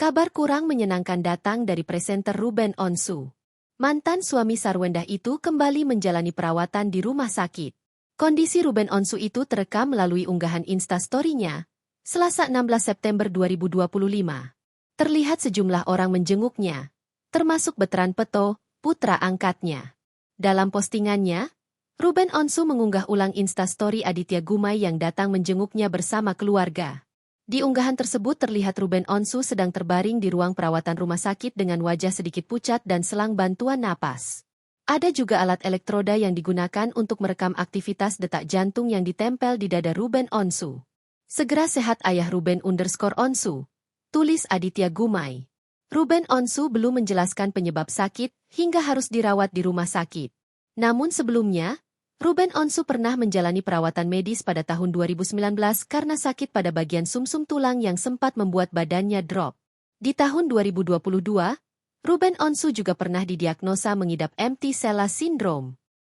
Kabar kurang menyenangkan datang dari presenter Ruben Onsu. Mantan suami Sarwendah itu kembali menjalani perawatan di rumah sakit. Kondisi Ruben Onsu itu terekam melalui unggahan Instastory-nya, Selasa 16 September 2025. Terlihat sejumlah orang menjenguknya, termasuk Betran Peto, putra angkatnya. Dalam postingannya, Ruben Onsu mengunggah ulang Instastory Aditya Gumai yang datang menjenguknya bersama keluarga. Di unggahan tersebut terlihat Ruben Onsu sedang terbaring di ruang perawatan rumah sakit dengan wajah sedikit pucat dan selang bantuan napas. Ada juga alat elektroda yang digunakan untuk merekam aktivitas detak jantung yang ditempel di dada Ruben Onsu. Segera sehat ayah Ruben_Onsu, tulis Aditya Gumai. Ruben Onsu belum menjelaskan penyebab sakit hingga harus dirawat di rumah sakit. Namun sebelumnya, Ruben Onsu pernah menjalani perawatan medis pada tahun 2019 karena sakit pada bagian sumsum tulang yang sempat membuat badannya drop. Di tahun 2022, Ruben Onsu juga pernah didiagnosa mengidap empty sella syndrome.